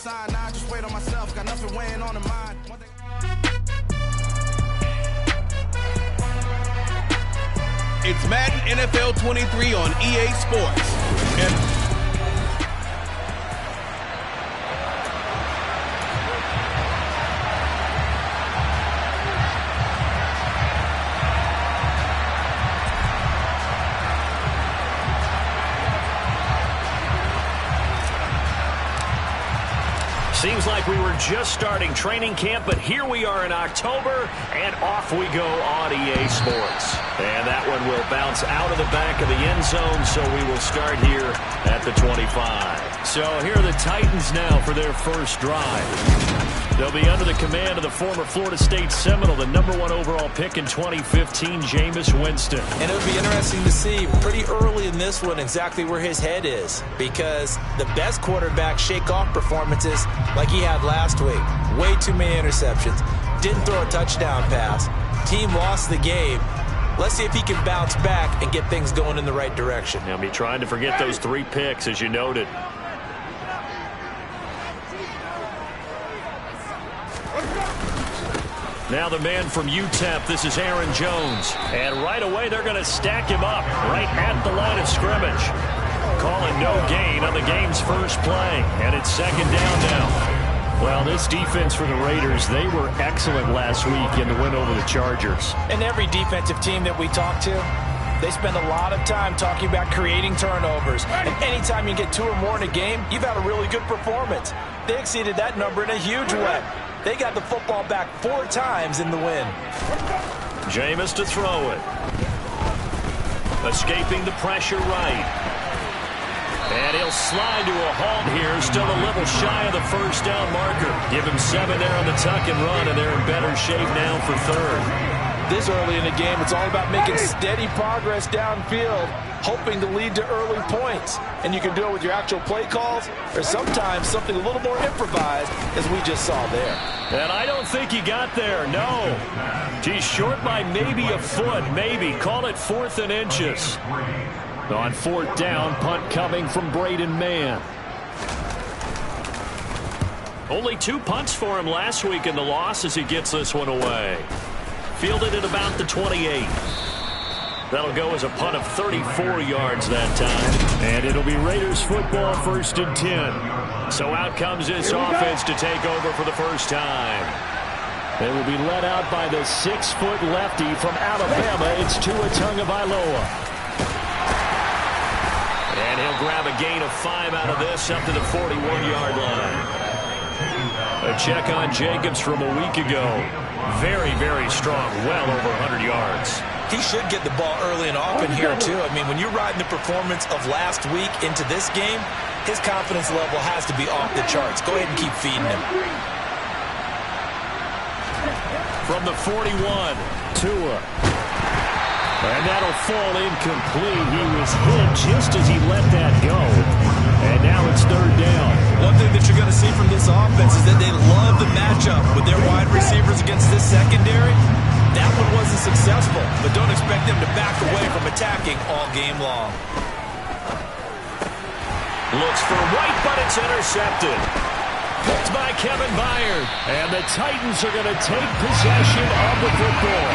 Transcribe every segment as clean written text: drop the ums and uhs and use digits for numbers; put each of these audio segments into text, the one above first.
sign. Now I just wait on myself. Got nothing weighing on the mind. It's Madden NFL 23 on EA Sports. Seems like we were just starting training camp, but here we are in October, and off we go on EA Sports. And that one will bounce out of the back of the end zone, so we will start here at the 25. So here are the Titans now for their first drive. They'll be under the command of the former Florida State Seminole, the #1 overall pick in 2015, Jameis Winston. And it'll be interesting to see pretty early in this one exactly where his head is, because the best quarterback shake off performances like he had last week. Way too many interceptions. Didn't throw a touchdown pass. Team lost the game. Let's see if he can bounce back and get things going in the right direction. Now be trying to forget those 3 picks, as you noted. Now the man from UTEP, this is Aaron Jones. And right away they're going to stack him up right at the line of scrimmage. Calling no gain on the game's first play. And it's second down now. Well, this defense for the Raiders, they were excellent last week in the win over the Chargers. And every defensive team that we talk to, they spend a lot of time talking about creating turnovers. And anytime you get 2 or more in a game, you've had a really good performance. They exceeded that number in a huge way. They got the football back 4 times in the win. Jameis to throw it. Escaping the pressure right. And he'll slide to a halt here. Still a little shy of the first down marker. Give him 7 there on the tuck and run, and they're in better shape now for third. This early in the game, it's all about making steady progress downfield, hoping to lead to early points. And you can do it with your actual play calls, or sometimes something a little more improvised, as we just saw there. And I don't think he got there, no. He's short by maybe a foot, maybe. Call it 4th and inches. On 4th down, punt coming from Braden Mann. Only 2 punts for him last week in the loss as he gets this one away. Fielded at about the 28. That'll go as a punt of 34 yards that time. And it'll be Raiders football 1st and 10. So out comes this offense to take over for the first time. They will be led out by the 6-foot lefty from Alabama. It's Tua Tagovailoa. And he'll grab a gain of 5 out of this up to the 41-yard line. A check on Jacobs from a week ago. Very, very strong. Well over 100 yards. He should get the ball early and often here, too. I mean, when you're riding the performance of last week into this game, his confidence level has to be off the charts. Go ahead and keep feeding him. From the 41, Tua. And that'll fall incomplete. He was hit just as he let that go. And now it's 3rd down. One thing that you're going to see from this offense is that they love the matchup with their wide receivers against this secondary. That one wasn't successful, but don't expect them to back away from attacking all game long. Looks for White, but it's intercepted. Picked by Kevin Byard. And the Titans are going to take possession of the football.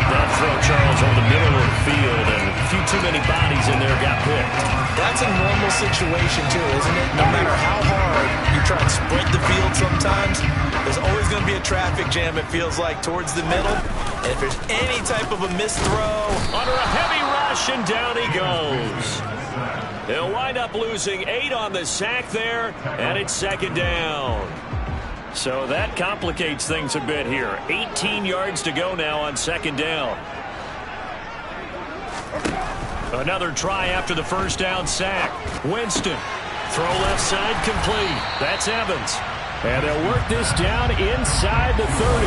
That throw, Charles, on the middle of the field, and a few too many bodies in there got picked. That's a normal situation, too, isn't it? No matter how hard you try and spread the field sometimes, there's always going to be a traffic jam, it feels like, towards the middle. And if there's any type of a missed throw, under a heavy rush, and down he goes. They'll wind up losing 8 on the sack there, and it's 2nd down. So that complicates things a bit here. 18 yards to go now on 2nd down. Another try after the first down sack. Winston. Throw left side complete. That's Evans. And they'll work this down inside the 30.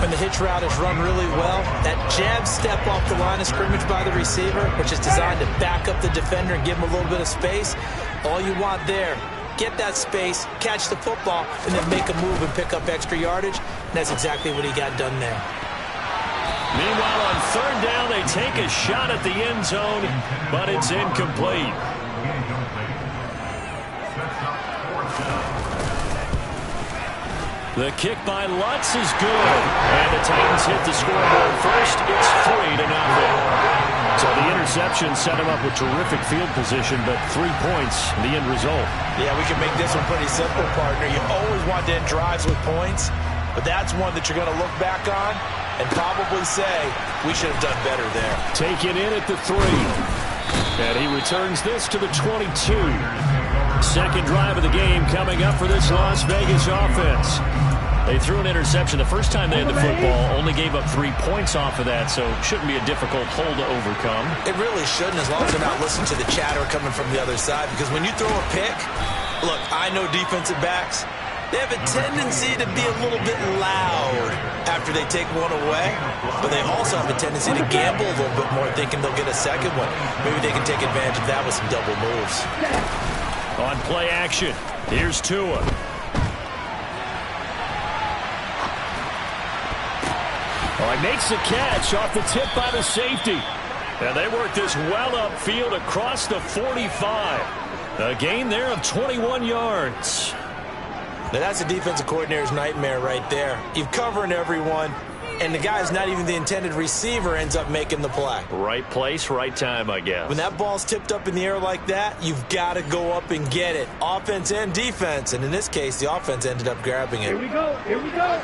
When the hitch route is run really well, that jab step off the line of scrimmage by the receiver, which is designed to back up the defender and give him a little bit of space, all you want there, get that space, catch the football, and then make a move and pick up extra yardage. And that's exactly what he got done there. Meanwhile, on 3rd down, they take a shot at the end zone, but it's incomplete. The kick by Lutz is good. And the Titans hit the scoreboard first. It's 3-0. So the interception set him up with terrific field position, but 3 points, the end result. Yeah, we can make this one pretty simple, partner. You always want to end drives with points, but that's one that you're going to look back on and probably say, we should have done better there. Taken in at the 3. And he returns this to the 22. Second drive of the game coming up for this Las Vegas offense. They threw an interception the first time they had the football, only gave up 3 points off of that, so it shouldn't be a difficult hole to overcome. It really shouldn't, as long as they're not listening to the chatter coming from the other side, because when you throw a pick, look, I know defensive backs, they have a tendency to be a little bit loud after they take one away, but they also have a tendency to gamble a little bit more, thinking they'll get a second one. Maybe they can take advantage of that with some double moves. On play action, here's Tua. Oh, he makes the catch off the tip by the safety. And they work this well upfield across the 45. A gain there of 21 yards. Now that's a defensive coordinator's nightmare right there. You're covering everyone, and the guy's not even the intended receiver ends up making the play. Right place, right time, I guess. When that ball's tipped up in the air like that, you've got to go up and get it. Offense and defense, and in this case, the offense ended up grabbing it. Here we go, here we go.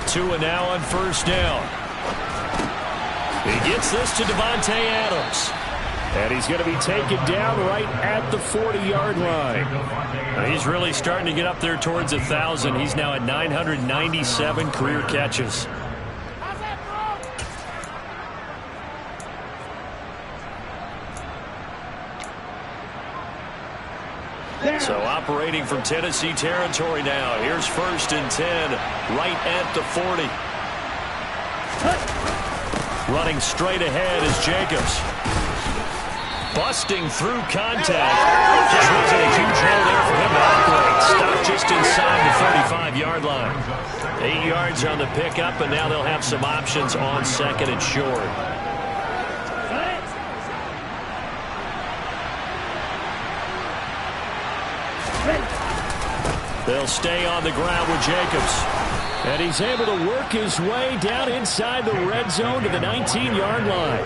Tua now on first down. He gets this to Devontae Adams. And he's going to be taken down right at the 40-yard line. Now he's really starting to get up there towards 1,000. He's now at 997 career catches. So operating from Tennessee territory now. Here's 1st and 10, right at the 40. Running straight ahead is Jacobs. Busting through contact. Just wasn't a huge hole there for him to operate. Stopped just inside the 35-yard line. 8 yards on the pickup, and now they'll have some options on 2nd and short. They'll stay on the ground with Jacobs. And he's able to work his way down inside the red zone to the 19-yard line.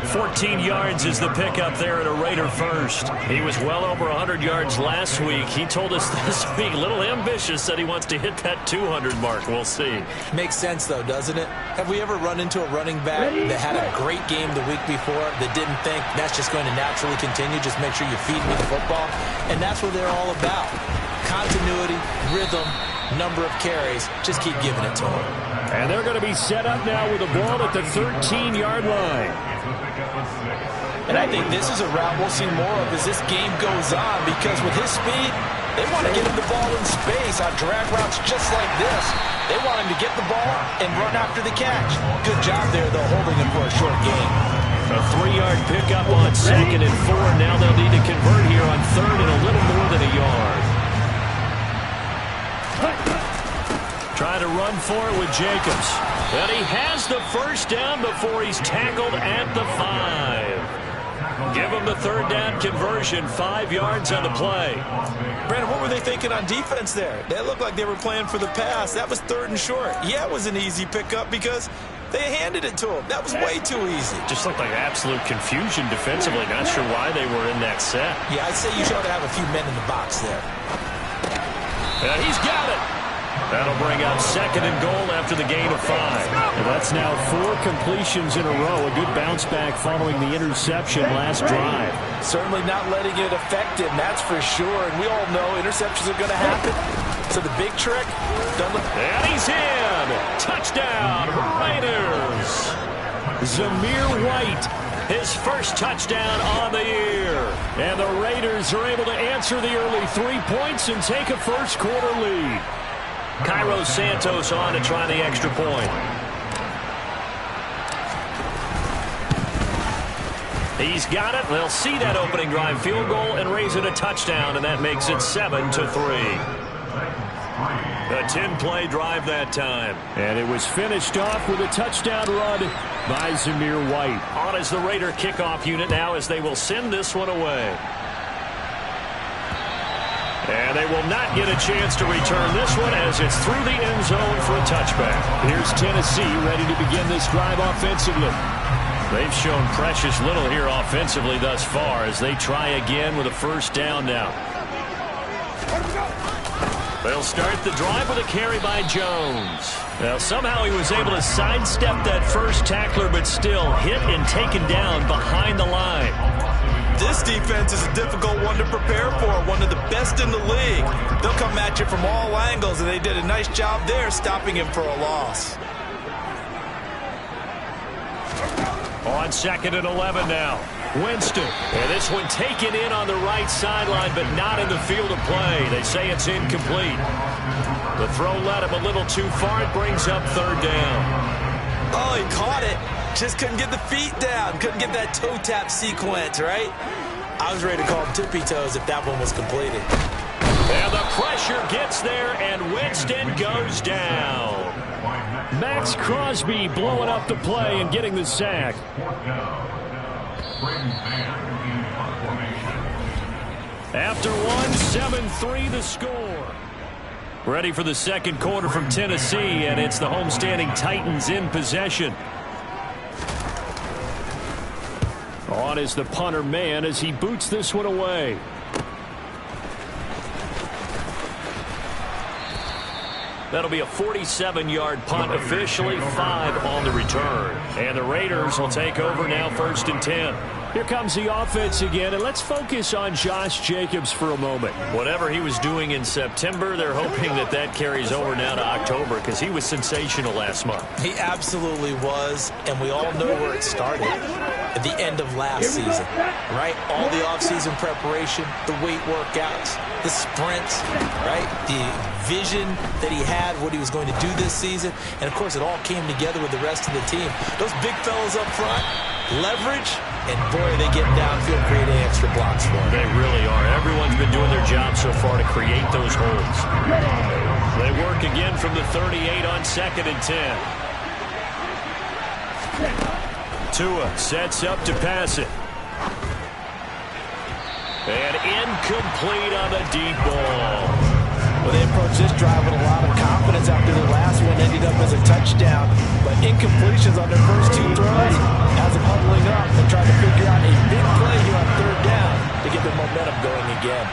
14 yards is the pickup there at a Raider first. He was well over 100 yards last week. He told us this week, a little ambitious, said he wants to hit that 200 mark. We'll see. Makes sense, though, doesn't it? Have we ever run into a running back that had a great game the week before that didn't think that's just going to naturally continue? Just make sure you feed me the football. And that's what they're all about. Continuity, rhythm, number of carries. Just keep giving it to them. And they're going to be set up now with the ball at the 13-yard line. And I think this is a route we'll see more of as this game goes on, because with his speed, they want to get him the ball in space on drag routes just like this. They want him to get the ball and run after the catch. Good job there, though, holding him for a short game. A 3-yard pickup on 2nd and 4. Now they'll need to convert here on 3rd and a little more than a yard. Trying to run for it with Jacobs. And he has the first down before he's tackled at the 5. Give him the 3rd down conversion, 5 yards on the play. Brandon, what were they thinking on defense there? They looked like they were playing for the pass. That was 3rd and short. Yeah, it was an easy pickup because they handed it to him. That was way too easy. Just looked like absolute confusion defensively. Not sure why they were in that set. Yeah, I'd say you should have a few men in the box there. And he's got it. That'll bring up 2nd and goal after the gain of 5. And that's now 4 completions in a row. A good bounce back following the interception last drive. Certainly not letting it affect him, that's for sure. And we all know interceptions are going to happen. So the big trick, and he's in. Touchdown, Raiders. Zamir White, his first touchdown on the year. And the Raiders are able to answer the early 3 points and take a first-quarter lead. Cairo Santos on to try the extra point. He's got it. They'll see that opening drive field goal and raise it a touchdown, and that makes it 7-3. A 10-play drive that time. And it was finished off with a touchdown run by Zamir White. On is the Raider kickoff unit now as they will send this one away. And they will not get a chance to return this one as it's through the end zone for a touchback. Here's Tennessee ready to begin this drive offensively. They've shown precious little here offensively thus far as they try again with a first down now. They'll start the drive with a carry by Jones. Now, somehow he was able to sidestep that first tackler, but still hit and taken down behind the line. This defense is a difficult one to prepare for, one of the best in the league. They'll come at you from all angles, and they did a nice job there stopping him for a loss. On 2nd and 11 now. Winston. And this one taken in on the right sideline, but not in the field of play. They say it's incomplete. The throw led him a little too far. It brings up 3rd down. Oh, he caught it. Just couldn't get the feet down. Couldn't get that toe tap sequence, right? I was ready to call him tippy toes if that one was completed. And the pressure gets there, and Winston goes down. Max Crosby blowing up the play and getting the sack. After one, 7-3 the score. Ready for the second quarter from Tennessee, and it's the homestanding Titans in possession. On is the punter man as he boots this one away. That'll be a 47-yard punt, officially 5 on the return. And the Raiders will take over now 1st and 10. Here comes the offense again, and let's focus on Josh Jacobs for a moment. Whatever he was doing in September, they're hoping that that carries over now to October because he was sensational last month. He absolutely was, and we all know where it started. At the end of last season, right? All the offseason preparation, the weight workouts, the sprints, right? The vision that he had, what he was going to do this season, and of course it all came together with the rest of the team. Those big fellas up front, leverage, and boy, are they getting downfield, creating extra blocks for him. They really are. Everyone's been doing their job so far to create those holes. They work again from the 38 on 2nd and 10. Tua sets up to pass it. And incomplete on the deep ball. Well, they approached this drive with a lot of confidence after the last one ended up as a touchdown. But incompletions on their first 2 throws has them huddling up and trying to figure out a big play here on 3rd down to get their momentum going again.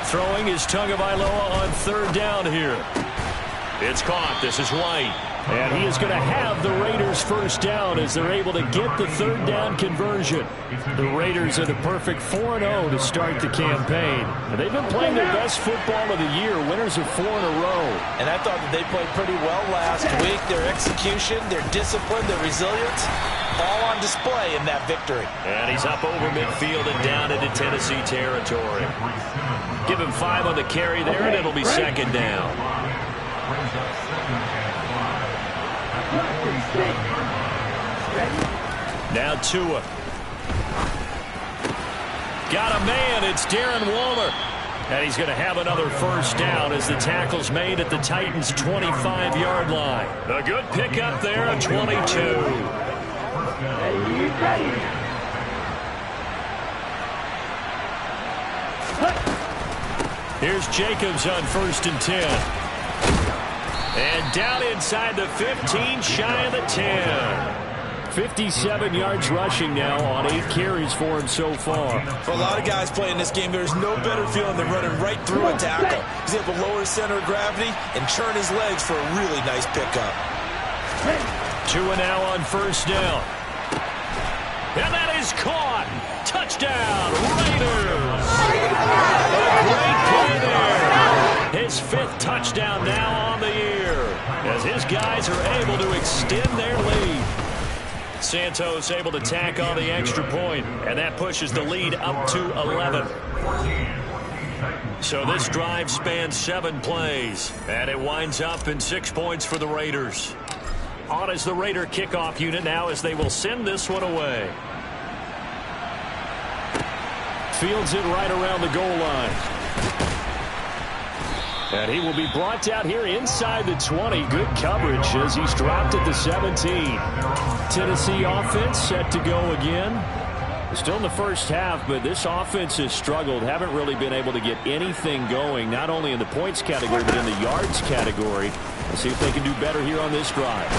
Throwing is Tagovailoa on 3rd down here. It's caught. This is White. And he is going to have the Raiders first down as they're able to get the 3rd down conversion. The Raiders are the perfect 4-0 to start the campaign. And they've been playing their best football of the year, winners of 4 in a row. And I thought that they played pretty well last week. Their execution, their discipline, their resilience, all on display in that victory. And he's up over midfield and down into Tennessee territory. Give him 5 on the carry there, and it'll be 2nd down. Now Tua. Got a man. It's Darren Waller. And he's going to have another first down as the tackle's made at the Titans' 25-yard line. A good pickup there at 22. Here's Jacobs on 1st and 10. And down inside the 15, shy of the 10. 57 yards rushing now on 8 carries for him so far. For a lot of guys playing this game, there's no better feeling than running right through a tackle. He's able to lower his center of gravity and churn his legs for a really nice pickup. Tua now on 1st down. And that is caught. Touchdown, Raiders. Great play there. His 5th touchdown now on the year as his guys are able to extend their lead. Santos able to tack on the extra point, and that pushes the lead up to 11. So this drive spans 7 plays, and it winds up in 6 points for the Raiders. On is the Raider kickoff unit now as they will send this one away. Fields it right around the goal line. And he will be brought down here inside the 20. Good coverage as he's dropped at the 17. Tennessee offense set to go again. Still in the first half, but this offense has struggled. Haven't really been able to get anything going, not only in the points category, but in the yards category. Let's see if they can do better here on this drive.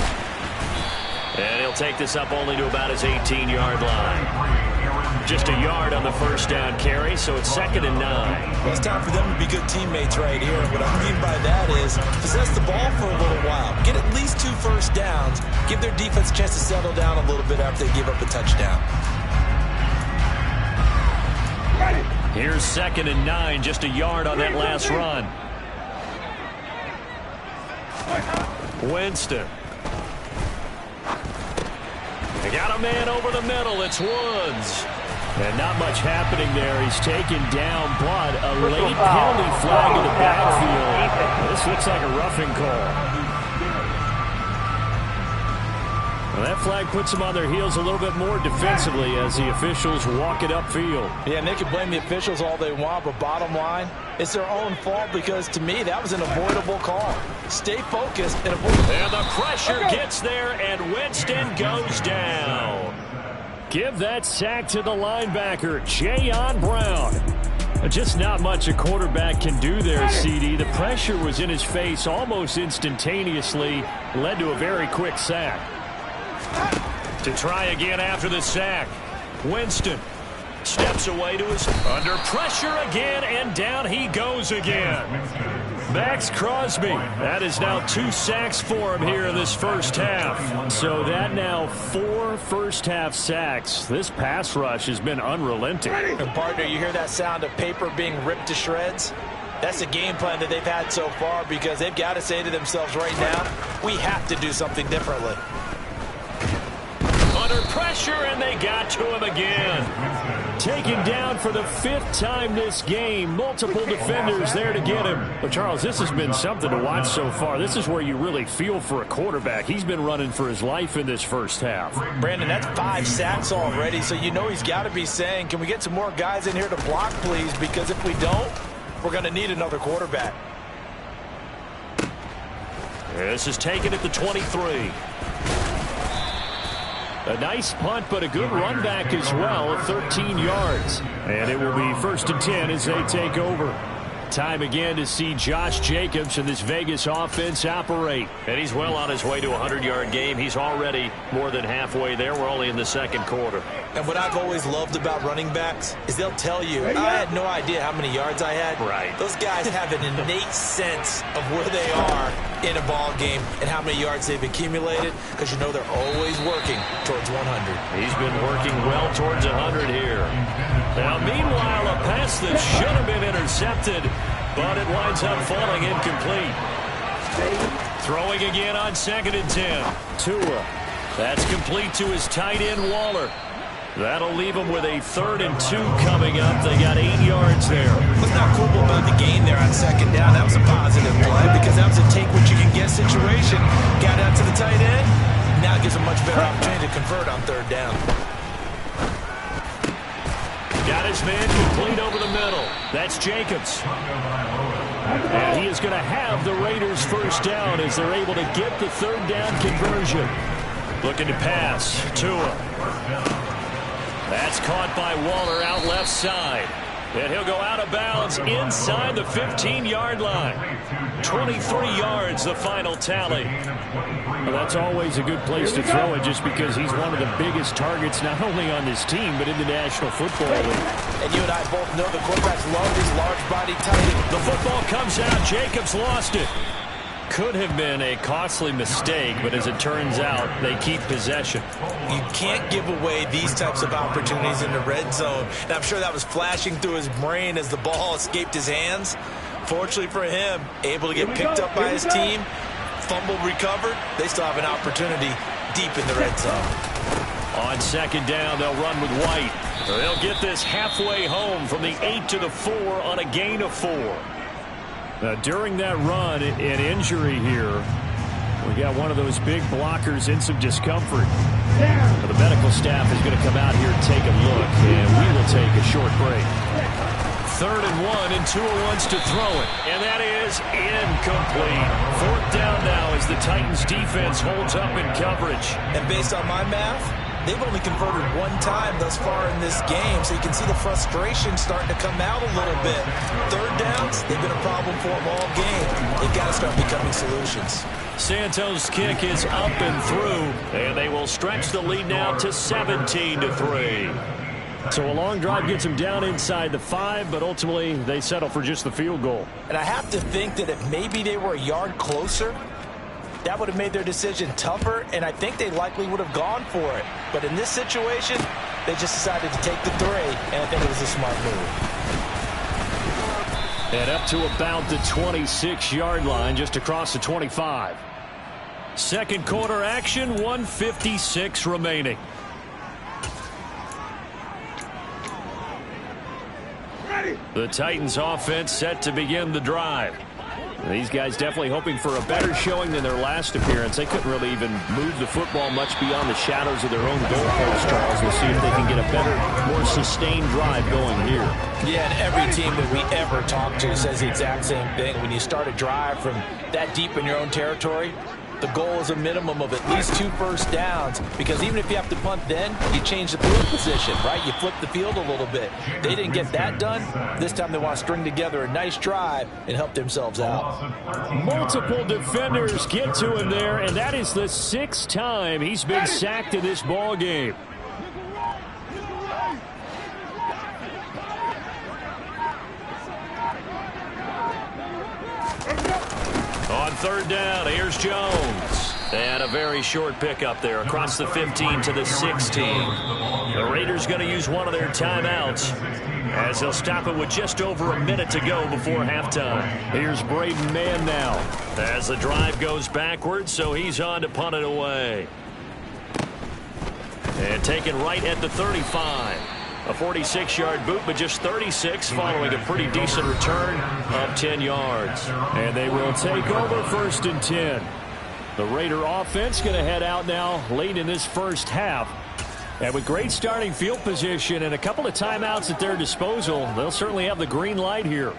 And he'll take this up only to about his 18-yard line. Just a yard on the first down carry, so it's 2nd and 9. Well, it's time for them to be good teammates right here. What I mean by that is possess the ball for a little while. Get at least 2 first downs. Give their defense a chance to settle down a little bit after they give up a touchdown. Here's 2nd and 9, just a yard on that last run. Winston. They got a man over the middle. It's Woods. And not much happening there. He's taken down, but a late penalty flag in the backfield. This looks like a roughing call. Well, that flag puts them on their heels a little bit more defensively as the officials walk it upfield. Yeah, and they can blame the officials all they want, but bottom line, it's their own fault because, to me, that was an avoidable call. Stay focused and avoid. And the pressure gets there, and Winston goes down. Give that sack to the linebacker, Jayon Brown. Just not much a quarterback can do there, CD. The pressure was in his face almost instantaneously, led to a very quick sack. To try again after the sack. Winston steps away to his under pressure again, and down he goes again. Max Crosby. That is now 2 sacks for him here in this first half. So that now 4 first-half sacks. This pass rush has been unrelenting. And partner, you hear that sound of paper being ripped to shreds? That's the game plan that they've had so far because they've got to say to themselves right now, we have to do something differently. Under pressure, and they got to him again. Taken down for the 5th time this game. Multiple defenders there to get him. But, Charles, this has been something to watch so far. This is where you really feel for a quarterback. He's been running for his life in this first half. Brandon, that's 5 sacks already, so you know he's got to be saying, can we get some more guys in here to block, please? Because if we don't, we're going to need another quarterback. This is taken at the 23. A nice punt, but a good run back as well, 13 yards. And it will be 1st and 10 as they take over. Time again to see Josh Jacobs and this Vegas offense operate. And he's well on his way to a 100-yard game. He's already more than halfway there. We're only in the 2nd quarter. And what I've always loved about running backs is they'll tell you, I had no idea how many yards I had. Right. Those guys have an innate sense of where they are in a ball game and how many yards they've accumulated because you know they're always working towards 100. He's been working well towards 100 here. Now, meanwhile, a pass that should have been intercepted, but it winds up falling incomplete. Throwing again on 2nd and 10. Tua. That's complete to his tight end, Waller. That'll leave him with a 3rd and 2 coming up. They got 8 yards there. What's not cool about the gain there on 2nd down? That was a positive play because that was a take-what-you-can-get situation. Got out to the tight end. Now it gives a much better opportunity to convert on 3rd down. Got his man complete over the middle. That's Jacobs. And he is going to have the Raiders first down as they're able to get the 3rd down conversion. Looking to pass. Tua. That's caught by Waller out left side. And he'll go out of bounds inside the 15-yard line. 23 yards, the final tally. Well, that's always a good place to throw it just because he's one of the biggest targets not only on this team but in the National Football League. And you and I both know the quarterbacks love these large-body tight ends. The football comes out. Jacobs lost it. Could have been a costly mistake, but as it turns out, they keep possession. You can't give away these types of opportunities in the red zone. And I'm sure that was flashing through his brain as the ball escaped his hands. Fortunately for him, able to get picked up by his team, fumble recovered. They still have an opportunity deep in the red zone. On 2nd down, they'll run with White. They'll get this halfway home from the 8 to the 4 on a gain of 4. Now, during that run, an injury here. We got one of those big blockers in some discomfort. Now, the medical staff is going to come out here and take a look, and we will take a short break. 3rd and 1, and Tua wants to throw it. And that is incomplete. 4th down now as the Titans defense holds up in coverage. And based on my math, they've only converted one time thus far in this game, so you can see the frustration starting to come out a little bit. 3rd downs, they've been a problem for them all game. They've got to start becoming solutions. Santos' kick is up and through, and they will stretch the lead now to 17-3. So a long drive gets them down inside the 5, but ultimately they settle for just the field goal. And I have to think that if maybe they were a yard closer, that would have made their decision tougher, and I think they likely would have gone for it. But in this situation, they just decided to take the 3, and I think it was a smart move. And up to about the 26-yard line, just across the 25. Second quarter action, 1:56 remaining. The Titans offense set to begin the drive. These guys definitely hoping for a better showing than their last appearance. They couldn't really even move the football much beyond the shadows of their own goalpost, Charles. We'll see if they can get a better, more sustained drive going here. Yeah, and every team that we ever talk to says the exact same thing. When you start a drive from that deep in your own territory, the goal is a minimum of at least 2 first downs, because even if you have to punt then, you change the field position, right? You flip the field a little bit. They didn't get that done. This time they want to string together a nice drive and help themselves out. Multiple defenders get to him there, and that is the 6th time he's been sacked in this ball game. On 3rd down, here's Jones. And a very short pickup there across the 15 to the 16. The Raiders going to use one of their timeouts as they'll stop it with just over a minute to go before halftime. Here's Braden Mann now as the drive goes backwards, so he's on to punt it away. And taken right at the 35. A 46-yard boot, but just 36 following a pretty decent return of 10 yards. And they will take over 1st and 10. The Raider offense going to head out now late in this first half. And with great starting field position and a couple of timeouts at their disposal, they'll certainly have the green light here.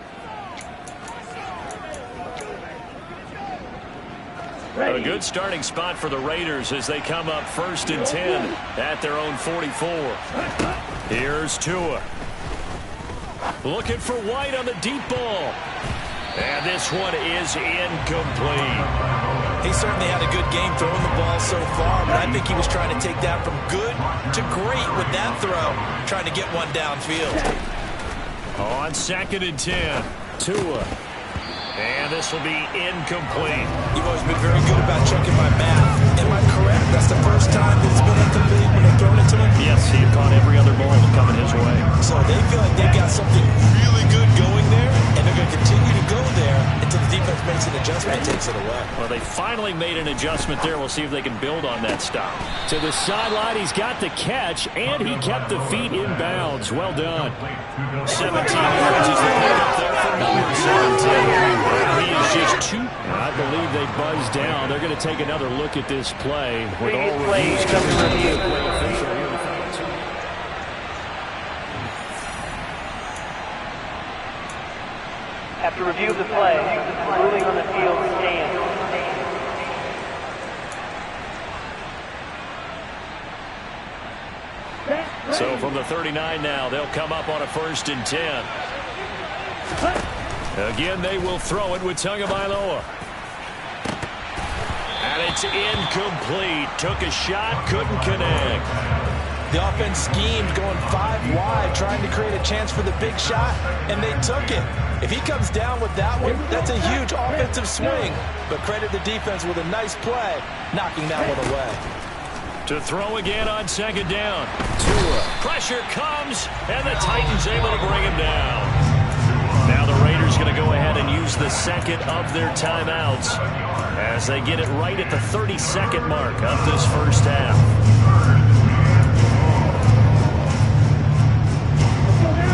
A good starting spot for the Raiders as they come up 1st and 10 at their own 44. Here's Tua. Looking for White on the deep ball. And this one is incomplete. He certainly had a good game throwing the ball so far, but I think he was trying to take that from good to great with that throw, trying to get one downfield. On 2nd and 10, Tua. And this will be incomplete. You've always been very good about checking my math. Am I correct? That's the first time that it's been incomplete when they've thrown it to him? Yes, he had caught every other ball coming his way. So they feel like they've got something really good going there, and they're going to continue to go there until the defense makes an adjustment and takes it away. Well, they finally made an adjustment there. We'll see if they can build on that stop. To the sideline, he's got the catch, and he kept the feet in bounds. Well done. 17 yards is the pickup there for number 17. He is just 2. I believe they buzzed down. They're going to take another look at this play. With all reviews coming from the play official here. After review of the play, the ruling on the field stands. So from the 39 now, they'll come up on a 1st and 10. Again, they will throw it with Tagovailoa. And it's incomplete. Took a shot, couldn't connect. The offense schemed going 5 wide, trying to create a chance for the big shot, and they took it. If he comes down with that one, that's a huge offensive swing. But credit the defense with a nice play, knocking that one away. To throw again on 2nd down. Tua. Pressure comes, and the Titans able to bring him down. Now the Raiders going to go ahead and use the 2nd of their timeouts as they get it right at the 32nd mark of this first half.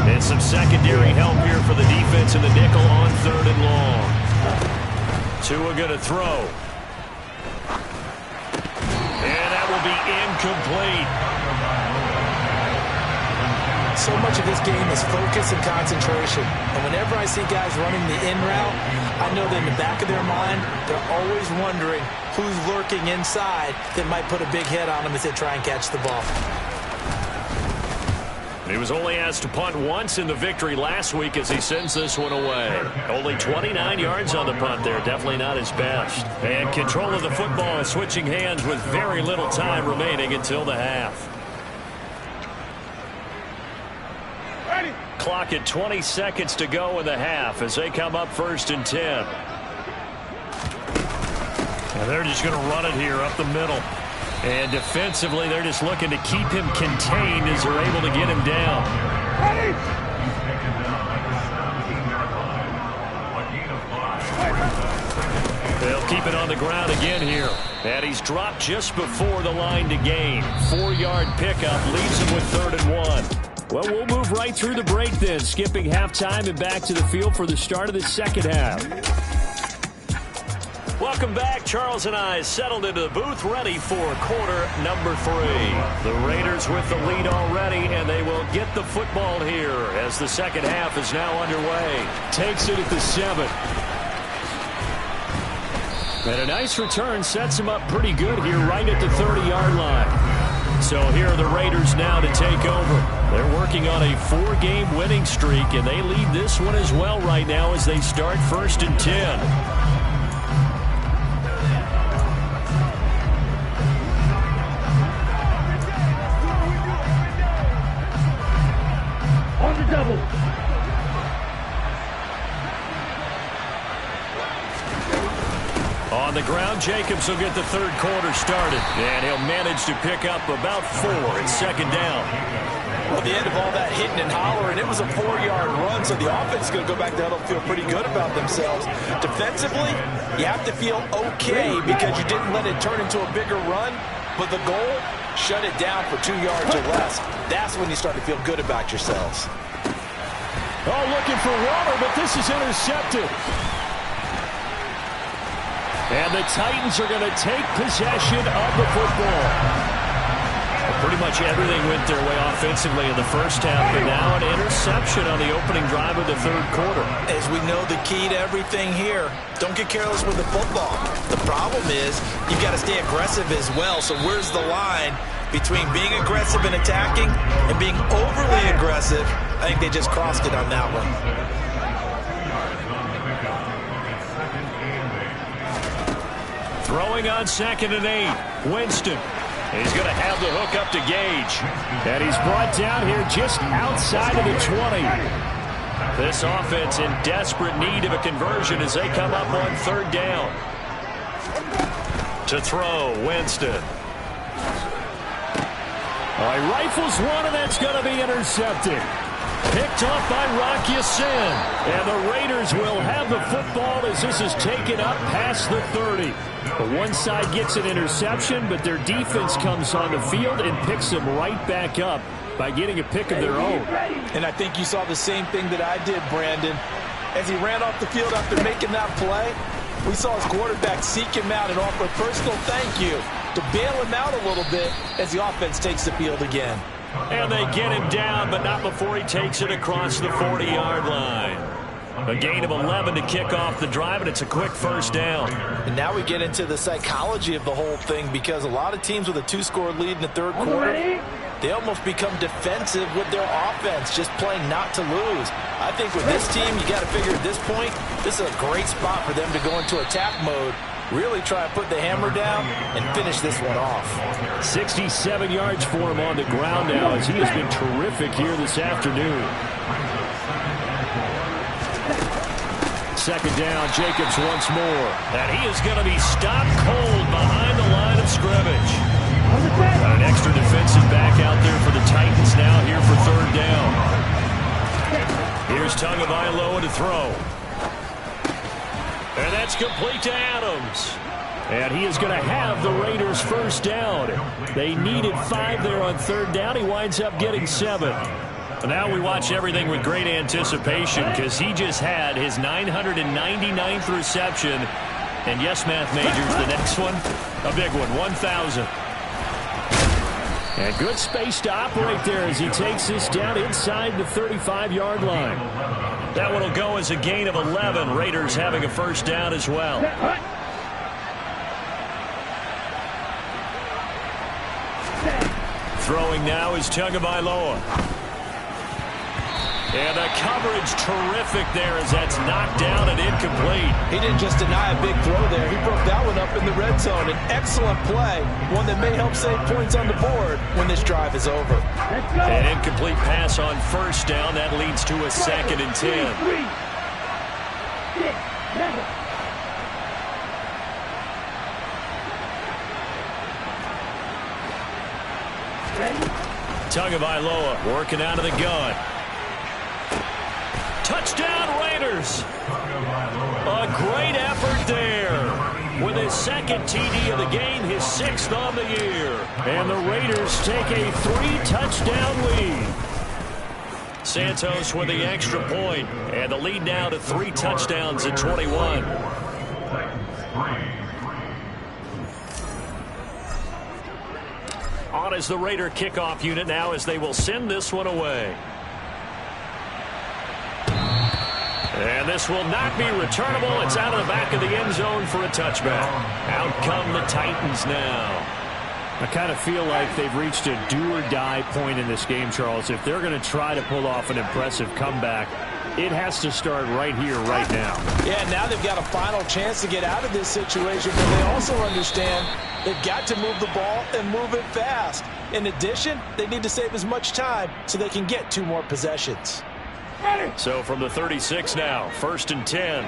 And some secondary help here for the defense in the nickel on 3rd and long. Tua going to throw. And that will be incomplete. so much of this game is focus and concentration. And whenever I see guys running the in route, I know that in the back of their mind, they're always wondering who's lurking inside that might put a big hit on them as they try and catch the ball. He was only asked to punt once in the victory last week as he sends this one away. Only 29 yards on the punt there. Definitely not his best. And control of the football switching hands with very little time remaining until the half. Clock at 20 seconds to go in the half as they come up 1st and 10. And they're just going to run it here up the middle. And defensively, they're just looking to keep him contained as they're able to get him down. They'll keep it on the ground again here. And he's dropped just before the line to gain. 4-yard pickup leaves him with 3rd and 1. Well, we'll move right through the break then, skipping halftime and back to the field for the start of the second half. Welcome back. Charles and I settled into the booth, ready for quarter number 3. The Raiders with the lead already, and they will get the football here as the second half is now underway. Takes it at the 7. And a nice return sets him up pretty good here right at the 30-yard line. So here are the Raiders now to take over. They're working on a 4-game winning streak, and they lead this one as well right now as they start 1st and 10. On the ground, Jacobs will get the 3rd quarter started, and he'll manage to pick up about 4 at 2nd down. Well, at the end of all that hitting and hollering, it was a 4-yard run, so the offense is going to go back to huddle and feel pretty good about themselves. Defensively, you have to feel okay because you didn't let it turn into a bigger run, but the goal, shut it down for 2 yards or less. That's when you start to feel good about yourselves. Oh, looking for Waller, but this is intercepted. And the Titans are going to take possession of the football. Well, pretty much everything went their way offensively in the first half, but now an interception on the opening drive of the 3rd quarter. As we know, the key to everything here, don't get careless with the football. The problem is you've got to stay aggressive as well. So where's the line between being aggressive and attacking and being overly aggressive? I think they just crossed it on that one. Throwing on 2nd and 8. Winston. He's going to have the hook up to Gage. And he's brought down here just outside of the 20. This offense in desperate need of a conversion as they come up on 3rd down. To throw, Winston. He rifles one, and that's going to be intercepted. Picked off by Rock Ya-Sin. And the Raiders will have the football as this is taken up past the 30. The one side gets an interception, but their defense comes on the field and picks them right back up by getting a pick of their own. And I think you saw the same thing that I did, Brandon. As he ran off the field after making that play, we saw his quarterback seek him out and offer a personal thank you to bail him out a little bit as the offense takes the field again. And they get him down, but not before he takes it across the 40-yard line. A gain of 11 to kick off the drive, and it's a quick 1st down. And now we get into the psychology of the whole thing because a lot of teams with a 2-score lead in the 3rd quarter, they almost become defensive with their offense, just playing not to lose. I think with this team, you got to figure at this point, this is a great spot for them to go into attack mode, really try to put the hammer down and finish this one off. 67 yards for him on the ground now as he has been terrific here this afternoon. 2nd down, Jacobs once more. And he is going to be stopped cold behind the line of scrimmage. Got an extra defensive back out there for the Titans now here for 3rd down. Here's Tagovailoa to throw. And that's complete to Adams. And he is going to have the Raiders 1st down. They needed 5 there on 3rd down. He winds up getting 7. Now we watch everything with great anticipation because he just had his 999th reception. And yes, math majors, the next one, a big one, 1,000. And good space to operate there as he takes this down inside the 35-yard line. That one will go as a gain of 11. Raiders having a first down as well. Throwing now is Tagovailoa. And the coverage terrific there as that's knocked down and incomplete. He didn't just deny a big throw there. He broke that one up in the red zone. An excellent play, one that may help save points on the board when this drive is over. An incomplete pass on first down. That leads to a 2nd and 10. Tagovailoa working out of the gun. Touchdown Raiders. A great effort there. With his 2nd TD of the game, his 6th on the year. And the Raiders take a 3-touchdown lead. Santos with the extra point. And the lead now to 3 touchdowns at 21. On is the Raider kickoff unit now as they will send this one away. And this will not be returnable. It's out of the back of the end zone for a touchback. Out come the Titans now. I kind of feel like they've reached a do-or-die point in this game, Charles. If they're going to try to pull off an impressive comeback, it has to start right here, right now. Yeah, now they've got a final chance to get out of this situation, but they also understand they've got to move the ball and move it fast. In addition, they need to save as much time so they can get 2 more possessions. So from the 36 now, 1st and 10.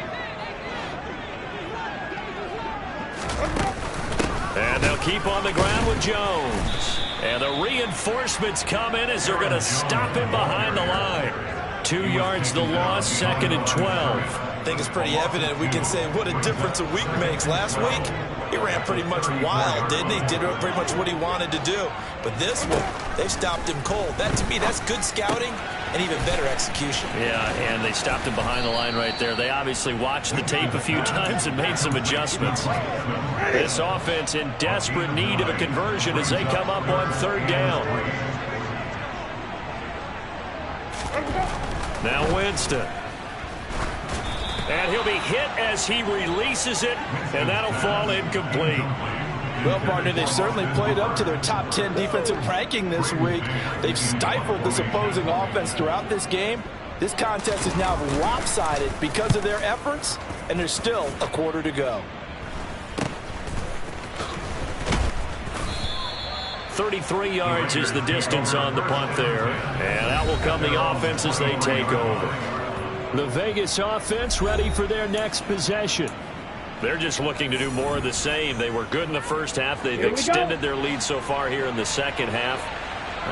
And they'll keep on the ground with Jones. And the reinforcements come in as they're going to stop him behind the line. 2 yards the loss, 2nd and 12. I think it's pretty evident. We can say what a difference a week makes. Last week, he ran pretty much wild, didn't he? Did pretty much what he wanted to do. But this one, they stopped him cold. That, to me, that's good scouting and even better execution. Yeah, and they stopped him behind the line right there. They obviously watched the tape a few times and made some adjustments. This offense in desperate need of a conversion as they come up on 3rd down. Now Winston. And he'll be hit as he releases it, and that'll fall incomplete. Well, partner, they've certainly played up to their top 10 defensive ranking this week. They've stifled this opposing offense throughout this game. This contest is now lopsided because of their efforts, and there's still a quarter to go. 33 yards is the distance on the punt there, and that will come the offense as they take over. The Vegas offense ready for their next possession. They're just looking to do more of the same. They were good in the first half. They've extended their lead so far here in the second half.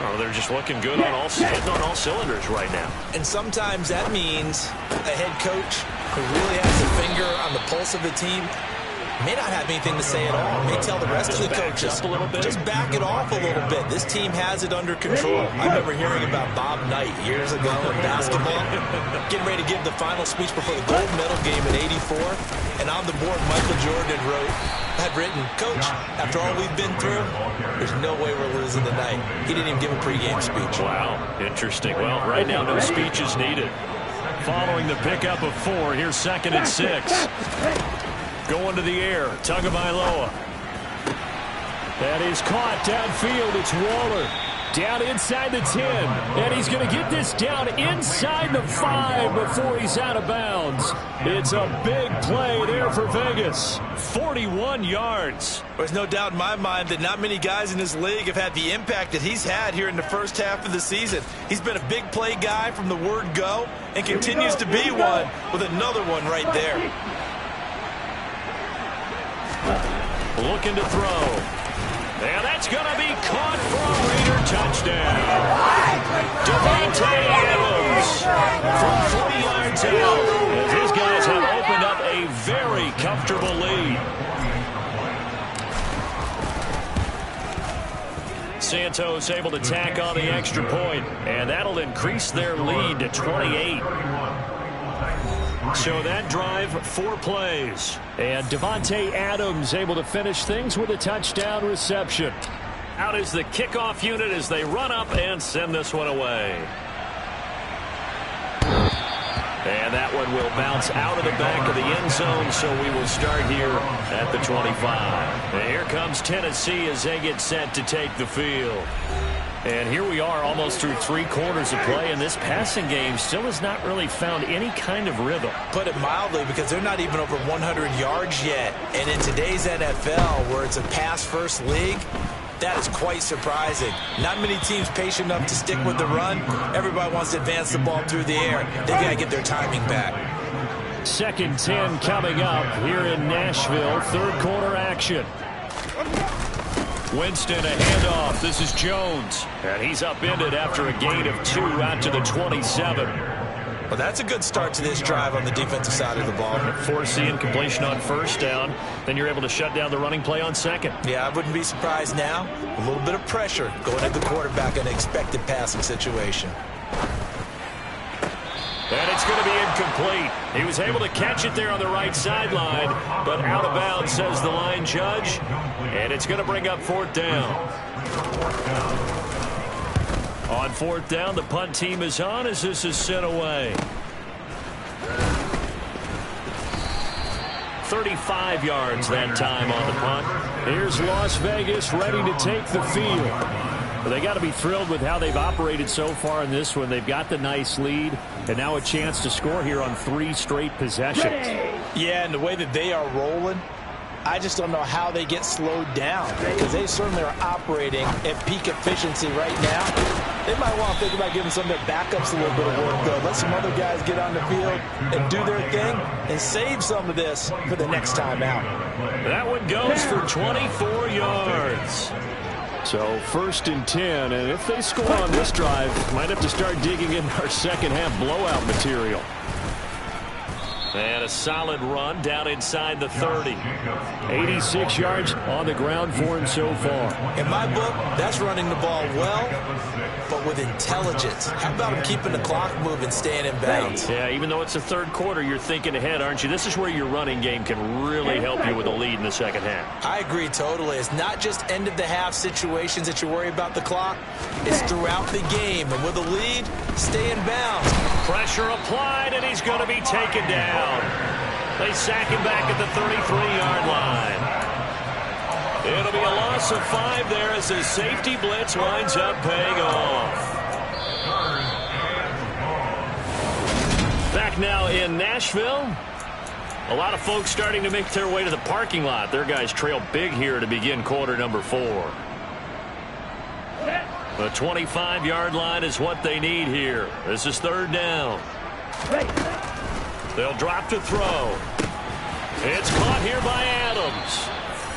Oh, they're just looking good on all cylinders right now. And sometimes that means a head coach who really has a finger on the pulse of the team may not have anything to say at all. May tell the rest of the coaches, a little bit. Just back it off a little bit. This team has it under control. I remember hearing about Bob Knight years ago in basketball, getting ready to give the final speech before the gold medal game in '84. And on the board, Michael Jordan had written, "Coach, after all we've been through, there's no way we're losing tonight." He didn't even give a pregame speech. Wow, interesting. Well, right now, no speech is needed. Following the pickup of 4, here's 2nd and 6. Going to the air, Tagovailoa. That is caught downfield. It's Waller. Down inside the 10. And he's going to get this down inside the 5 before he's out of bounds. It's a big play there for Vegas. 41 yards. There's no doubt in my mind that not many guys in this league have had the impact that he's had here in the first half of the season. He's been a big play guy from the word go and continues to be one with another one right there. Looking to throw. And that's going to be caught for a Raider touchdown. Davante Adams from 40 yards out. As these guys have opened up a very comfortable lead. Santos able to tack on the extra point, and that'll increase their lead to 28. So that drive, 4 plays. And Davante Adams able to finish things with a touchdown reception. Out is the kickoff unit as they run up and send this one away. And that one will bounce out of the back of the end zone, so we will start here at the 25. And here comes Tennessee as they get set to take the field. And here we are almost through 3 quarters of play, and this passing game still has not really found any kind of rhythm. Put it mildly, because they're not even over 100 yards yet. And in today's NFL, where it's a pass-first league, that is quite surprising. Not many teams patient enough to stick with the run. Everybody wants to advance the ball through the air. They got to get their timing back. 2nd and 10 coming up here in Nashville. 3rd quarter action. Winston, a handoff. This is Jones. And he's upended after a gain of 2 out to the 27. Well, that's a good start to this drive on the defensive side of the ball. Force the incompletion on 1st down. Then you're able to shut down the running play on 2nd. Yeah, I wouldn't be surprised now. A little bit of pressure going at the quarterback in an expected passing situation. And it's going to be incomplete. He was able to catch it there on the right sideline, but out of bounds, says the line judge. And it's going to bring up 4th down. On 4th down, the punt team is on as this is sent away. 35 yards that time on the punt. Here's Las Vegas ready to take the field. Well, they got to be thrilled with how they've operated so far in this one. They've got the nice lead, and now a chance to score here on 3 straight possessions. Yeah, and the way that they are rolling, I just don't know how they get slowed down, because they certainly are operating at peak efficiency right now. They might want to think about giving some of their backups a little bit of work, though. Let some other guys get on the field and do their thing and save some of this for the next time out. That one goes for 24 yards. So 1st and 10, and if they score on this drive, might have to start digging in our second half blowout material. And a solid run down inside the 30. 86 yards on the ground for him so far. In my book, that's running the ball well, but with intelligence. How about him keeping the clock moving, staying in bounds? Yeah, even though it's the 3rd quarter, you're thinking ahead, aren't you? This is where your running game can really help you with a lead in the second half. I agree totally. It's not just end-of-the-half situations that you worry about the clock. It's throughout the game. And with a lead, stay in bounds. Pressure applied, and he's going to be taken down. They sack him back at the 33-yard line. It'll be a loss of 5 there as the safety blitz winds up paying off. Back now in Nashville. A lot of folks starting to make their way to the parking lot. Their guys trail big here to begin quarter number 4. The 25-yard line is what they need here. This is 3rd down. They'll drop to throw. It's caught here by Adams.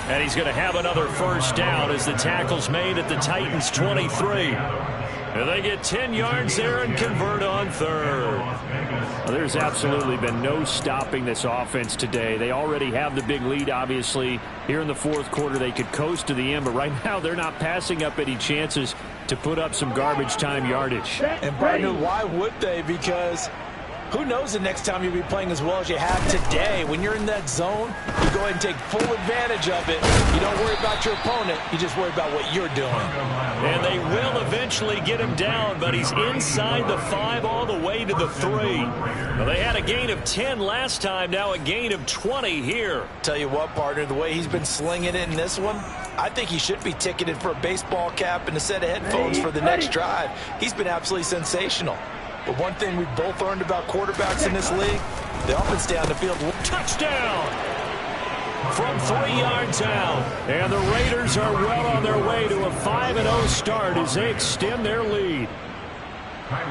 And he's going to have another 1st down as the tackle's made at the Titans' 23. And they get 10 yards there and convert on 3rd. Well, there's absolutely been no stopping this offense today. They already have the big lead, obviously. Here in the 4th quarter, they could coast to the end, but right now they're not passing up any chances to put up some garbage time yardage. And partner, why would they? Because who knows the next time you'll be playing as well as you have today. When you're in that zone, you go ahead and take full advantage of it. You don't worry about your opponent. You just worry about what you're doing. And they will eventually get him down, but he's inside the 5 all the way to the 3. Well, they had a gain of 10 last time, now a gain of 20 here. Tell you what, partner, the way he's been slinging it in this one, I think he should be ticketed for a baseball cap and a set of headphones for the next drive. He's been absolutely sensational. But one thing we've both learned about quarterbacks in this league, they often stay on the field. Touchdown from 3 yards out. And the Raiders are well on their way to a 5-0 start as they extend their lead.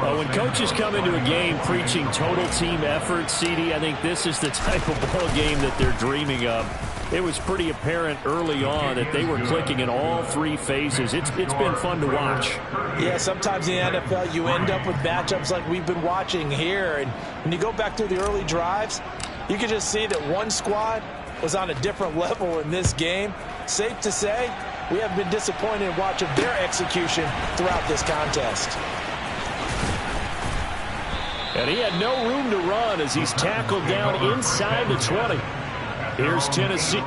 Well, when coaches come into a game preaching total team effort, CD, I think this is the type of ball game that they're dreaming of. It was pretty apparent early on that they were clicking in all 3 phases. It's been fun to watch. Yeah, sometimes in the NFL you end up with matchups like we've been watching here. And when you go back through the early drives, you can just see that one squad was on a different level in this game. Safe to say, we have been disappointed in watching their execution throughout this contest. And he had no room to run as he's tackled down inside the 20. Here's Tennessee.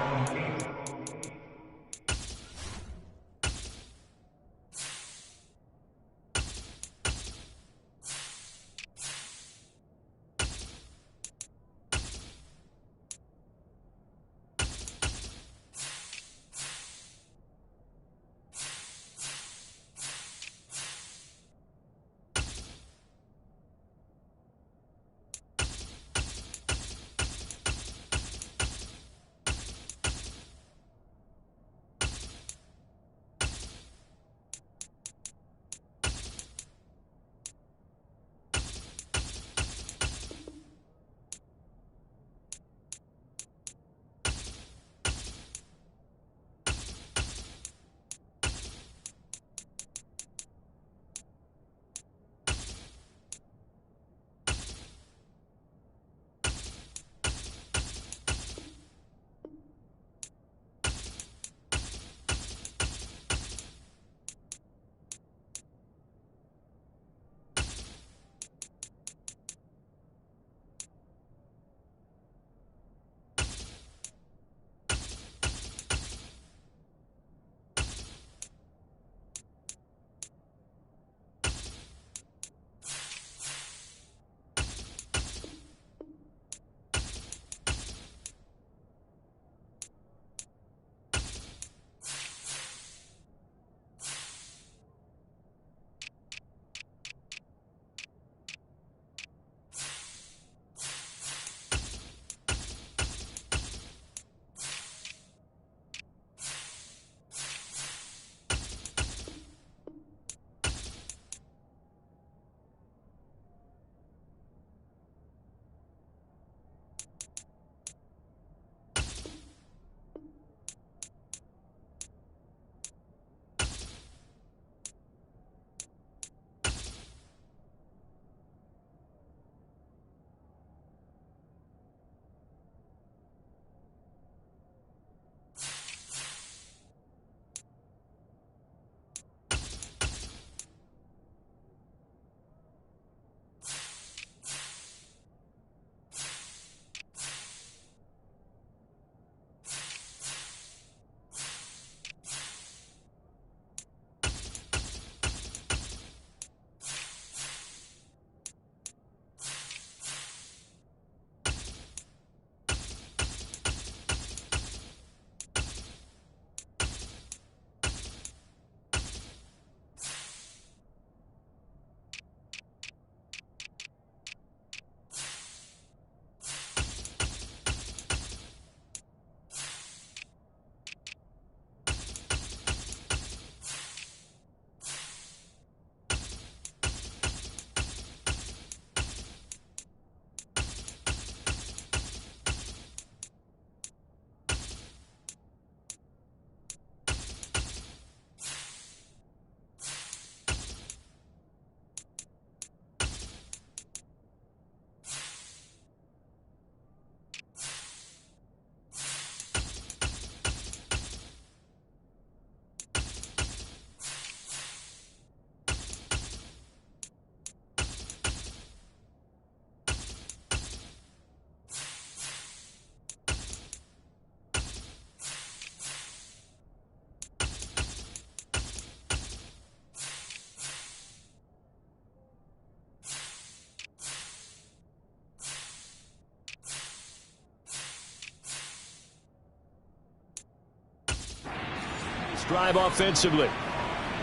drive offensively.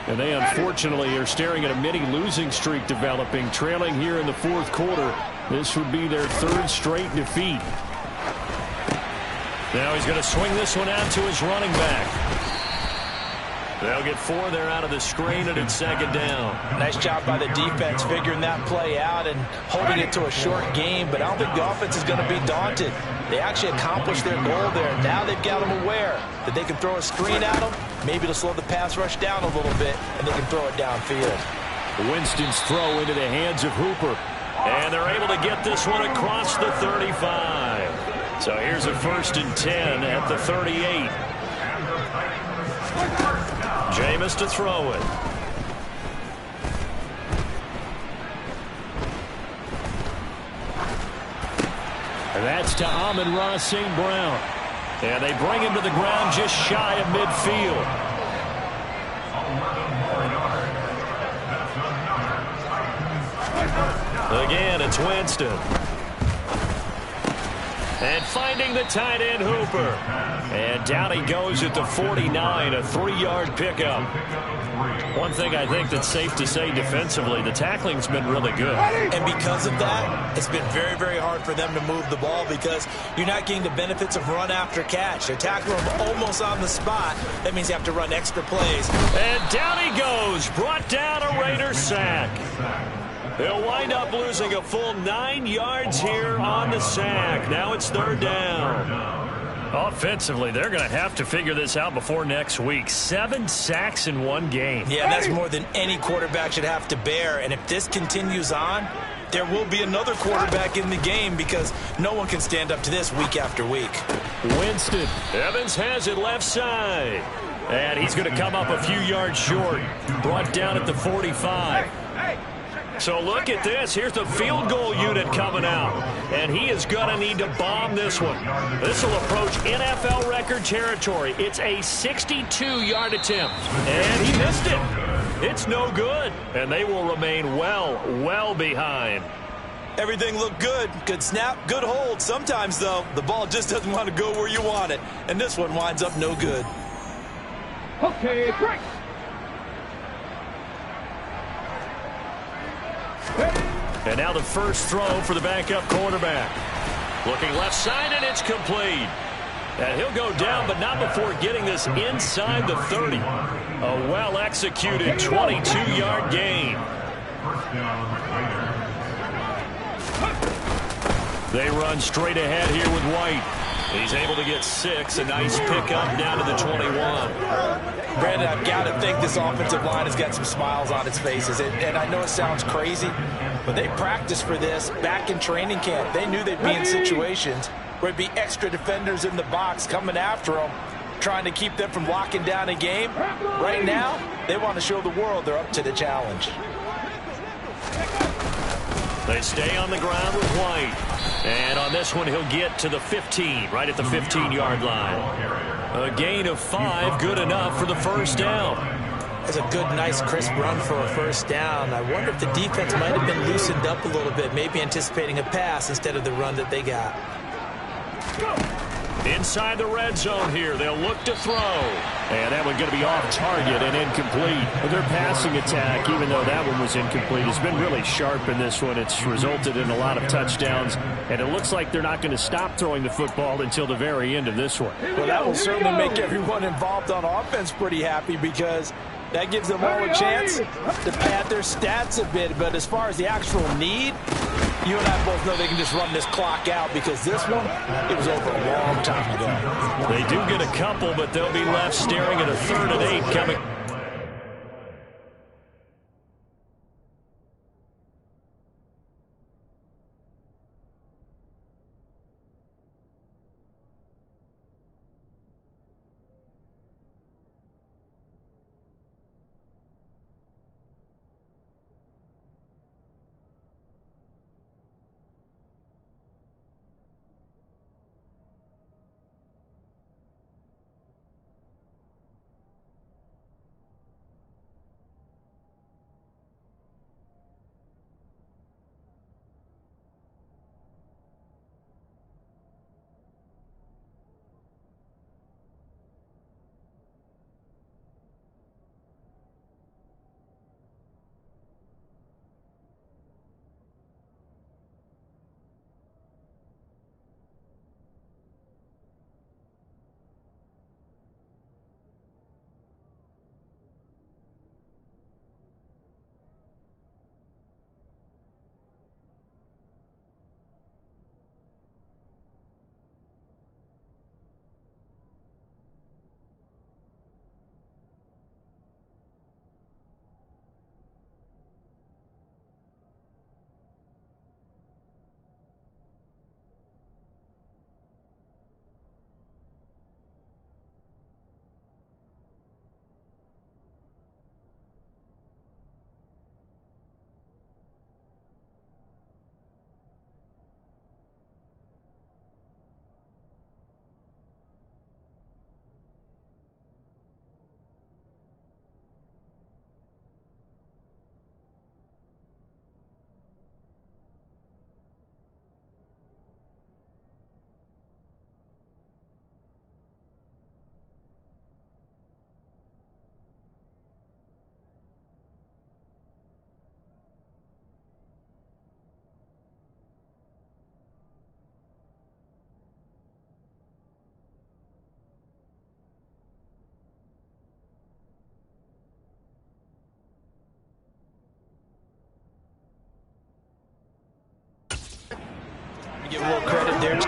And they unfortunately are staring at a mini losing streak developing, trailing here in the fourth quarter. This would be their third straight defeat. Now he's going to swing this one out to his running back. They'll get 4 there out of the screen, and it's second down. Nice job by the defense figuring that play out and holding it to a short game, but I don't think the offense is going to be daunted. They actually accomplished their goal there. Now they've got them aware that they can throw a screen at them, maybe to slow the pass rush down a little bit, and they can throw it downfield. Winston's throw into the hands of Hooper. And they're able to get this one across the 35. So here's a 1st and 10 at the 38. Jameis to throw it. And that's to Amon-Ra St. Brown. And they bring him to the ground just shy of midfield. Again, it's Winston. And finding the tight end, Hooper. And down he goes at the 49, a 3-yard pickup. One thing I think that's safe to say defensively, the tackling's been really good. And because of that, it's been very, very hard for them to move the ball because you're not getting the benefits of run after catch. They're tackling him almost on the spot. That means you have to run extra plays. And down he goes, brought down a Raiders sack. They'll wind up losing a full 9 yards here on the sack. Now it's third down. Offensively, they're going to have to figure this out before next week. 7 sacks in one game. Yeah, that's more than any quarterback should have to bear. And if this continues on, there will be another quarterback in the game because no one can stand up to this week after week. Winston. Evans has it left side. And he's going to come up a few yards short. Brought down at the 45. So look at this. Here's the field goal unit coming out. And he is going to need to bomb this one. This will approach NFL record territory. It's a 62-yard attempt. And he missed it. It's no good. And they will remain well behind. Everything looked good. Good snap, good hold. Sometimes, though, the ball just doesn't want to go where you want it. And this one winds up no good. Okay, great. And now the first throw for the backup quarterback. Looking left side, and it's complete. And he'll go down, but not before getting this inside the 30. A well-executed 22-yard gain. They run straight ahead here with White. He's able to get 6. A nice pickup down to the 21. Brandon, I've got to think this offensive line has got some smiles on its faces. And I know it sounds crazy, but they practiced for this back in training camp. They knew they'd be in situations where it'd be extra defenders in the box coming after them, trying to keep them from locking down a game. Right now, they want to show the world they're up to the challenge. They stay on the ground with White. And on this one, he'll get to the 15, right at the 15-yard line. A gain of 5, good enough for the first down. That's a good, nice, crisp run for a first down. I wonder if the defense might have been loosened up a little bit, maybe anticipating a pass instead of the run that they got. Inside the red zone here, they'll look to throw. And that one going to be off target and incomplete. Their passing attack, even though that one was incomplete, has been really sharp in this one. It's resulted in a lot of touchdowns, and it looks like they're not going to stop throwing the football until the very end of this one. Well, that will certainly make everyone involved on offense pretty happy because that gives them all a chance to pad their stats a bit. But as far as the actual need, you and I both know they can just run this clock out because this one, it was over a long time ago. They do get a couple, but they'll be left staring at a 3rd and 8 coming. Give a little credit there.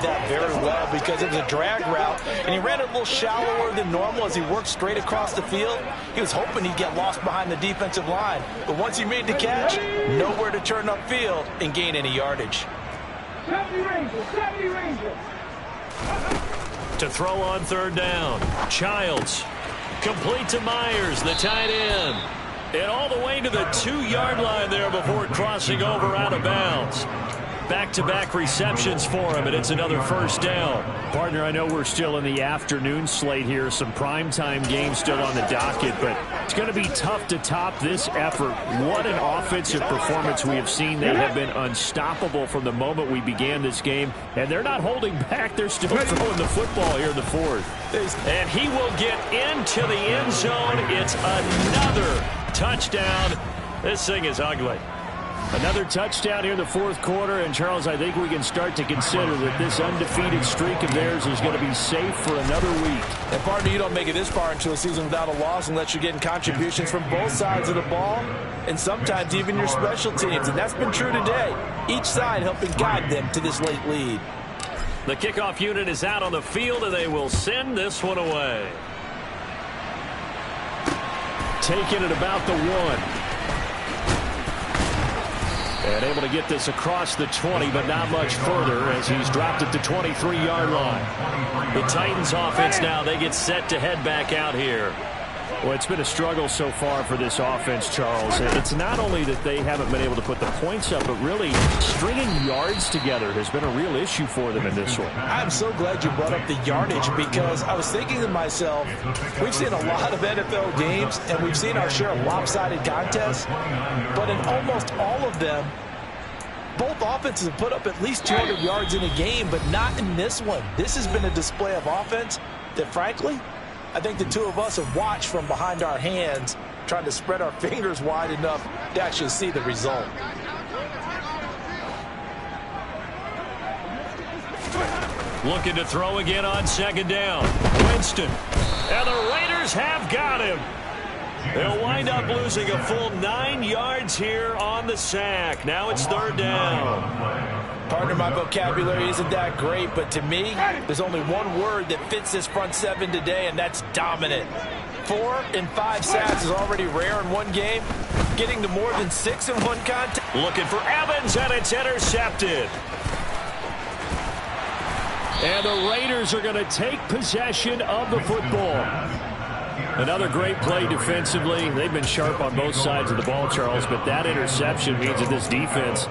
That very well because it was a drag route, and he ran it a little shallower than normal as he worked straight across the field. He was hoping he'd get lost behind the defensive line, but once he made the catch, nowhere to turn upfield and gain any yardage. 70 Rangers. To throw on third down. Childs. Complete to Myers, the tight end. And all the way to the 2-yard line there before crossing over out of bounds. Back-to-back receptions for him, and it's another first down. Partner, I know we're still in the afternoon slate here. Some primetime games still on the docket, but it's going to be tough to top this effort. What an offensive performance we have seen. They have been unstoppable from the moment we began this game, and they're not holding back. They're still throwing the football here in the fourth. And he will get into the end zone. It's another touchdown. This thing is ugly. Another touchdown here in the fourth quarter, and Charles, I think we can start to consider that this undefeated streak of theirs is going to be safe for another week. And partner, you don't make it this far into a season without a loss unless you're getting contributions from both sides of the ball, and sometimes even your special teams, and that's been true today. Each side helping guide them to this late lead. The kickoff unit is out on the field, and they will send this one away. Taking it about the 1. And able to get this across the 20, but not much further as he's dropped at the 23-yard line. The Titans offense now, they get set to head back out here. Well, it's been a struggle so far for this offense, Charles. It's not only that they haven't been able to put the points up, but really stringing yards together has been a real issue for them in this one. I'm so glad you brought up the yardage because I was thinking to myself, we've seen a lot of NFL games and we've seen our share of lopsided contests, but in almost all of them, both offenses have put up at least 200 yards in a game, but not in this one. This has been a display of offense that, frankly, I think the two of us have watched from behind our hands, trying to spread our fingers wide enough to actually see the result. Looking to throw again on second down. Winston. And the Raiders have got him. They'll wind up losing a full 9 yards here on the sack. Now it's third down. Partner, my vocabulary isn't that great, but to me, there's only one word that fits this front seven today, and that's dominant. 4 and 5 sacks is already rare in one game. Getting to more than 6 in one contest. Looking for Evans, and it's intercepted. And the Raiders are going to take possession of the football. Another great play defensively. They've been sharp on both sides of the ball, Charles, but that interception means that this defense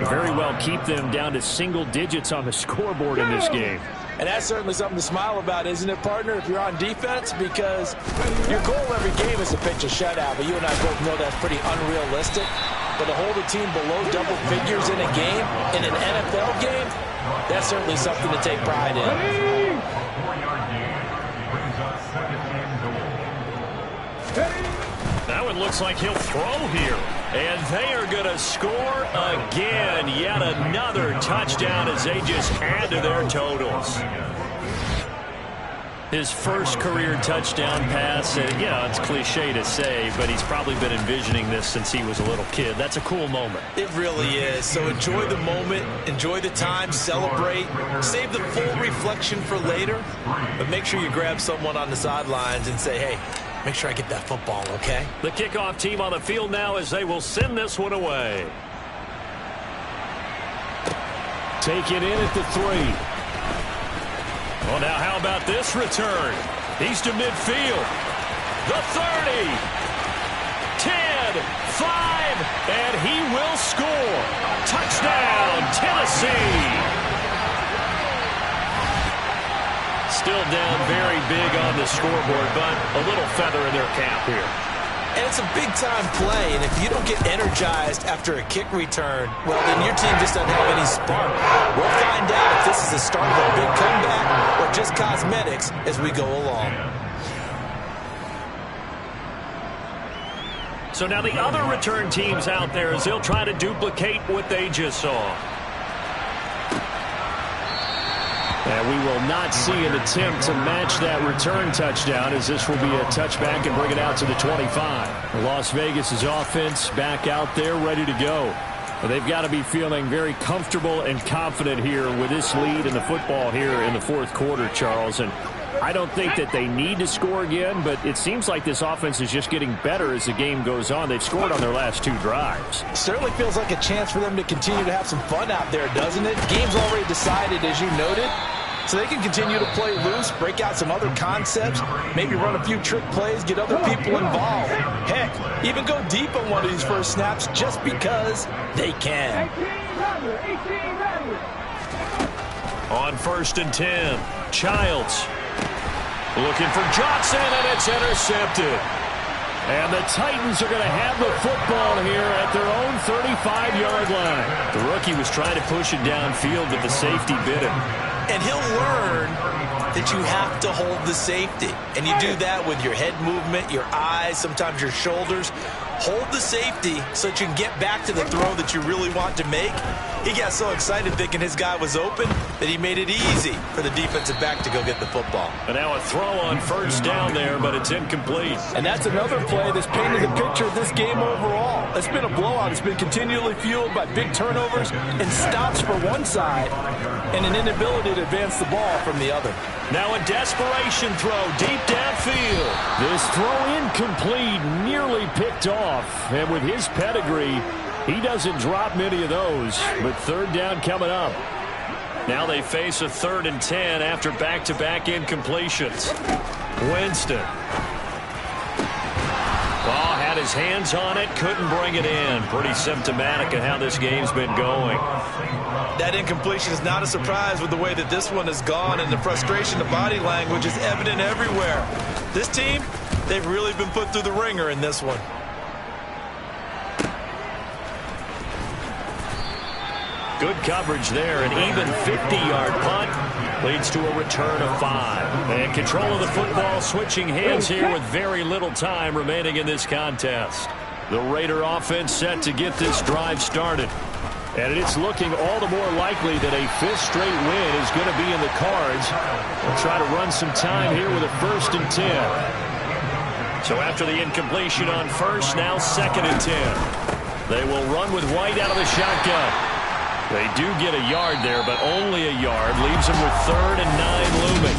will very well keep them down to single digits on the scoreboard in this game. And that's certainly something to smile about, isn't it, partner, if you're on defense? Because your goal every game is to pitch a shutout, but you and I both know that's pretty unrealistic. But to hold a team below double figures in a game, in an NFL game, that's certainly something to take pride in. That one looks like he'll throw here. And they are going to score again. Yet another touchdown as they just add to their totals. His first career touchdown pass. And, yeah, it's cliche to say, but he's probably been envisioning this since he was a little kid. That's a cool moment. It really is. So enjoy the moment. Enjoy the time. Celebrate. Save the full reflection for later. But make sure you grab someone on the sidelines and say, hey, make sure I get that football, okay? The kickoff team on the field now as they will send this one away. Take it in at the 3. Well, now how about this return? He's to midfield. The 30. 10, 5, and he will score. Touchdown, Tennessee. Still down very big on the scoreboard, but a little feather in their cap here. And it's a big-time play, and if you don't get energized after a kick return, well, then your team just doesn't have any spark. We'll find out if this is the start of a big comeback or just cosmetics as we go along. So now the other return teams out there as they'll try to duplicate what they just saw. And we will not see an attempt to match that return touchdown, as this will be a touchback and bring it out to the 25. Las Vegas' offense back out there ready to go. But they've got to be feeling very comfortable and confident here with this lead in the football here in the fourth quarter, Charles. And I don't think that they need to score again, but it seems like this offense is just getting better as the game goes on. They've scored on their last 2 drives. Certainly feels like a chance for them to continue to have some fun out there, doesn't it? Game's already decided, as you noted. So they can continue to play loose, break out some other concepts, maybe run a few trick plays, get other people involved. Heck, even go deep on one of these first snaps just because they can. 18 On 1st and 10, Childs looking for Johnson, and it's intercepted. And the Titans are going to have the football here at their own 35-yard line. The rookie was trying to push it downfield, but the safety bit him. And he'll learn that you have to hold the safety. And you do that with your head movement, your eyes, sometimes your shoulders. Hold the safety so that you can get back to the throw that you really want to make. He got so excited thinking his guy was open that he made it easy for the defensive back to go get the football. And now a throw on 1st down there, but it's incomplete. And that's another play that's painted the picture of this game overall. It's been a blowout. It's been continually fueled by big turnovers and stops for one side and an inability to advance the ball from the other. Now a desperation throw deep downfield. This throw incomplete, nearly picked off. And with his pedigree, he doesn't drop many of those. But 3rd down coming up. Now they face a 3rd and 10 after back-to-back incompletions. Winston. Ball had his hands on it, couldn't bring it in. Pretty symptomatic of how this game's been going. That incompletion is not a surprise with the way that this one has gone, and the frustration, the body language is evident everywhere. This team, they've really been put through the ringer in this one. Good coverage there. An even 50-yard punt leads to a return of 5. And control of the football switching hands here with very little time remaining in this contest. The Raider offense set to get this drive started. And it's looking all the more likely that a 5th straight win is going to be in the cards. We'll try to run some time here with a 1st and 10. So after the incompletion on 1st, now 2nd and 10. They will run with White out of the shotgun. They do get a yard there, but only a yard. Leaves them with 3rd and 9 looming.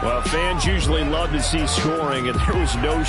Well, fans usually love to see scoring, and there was no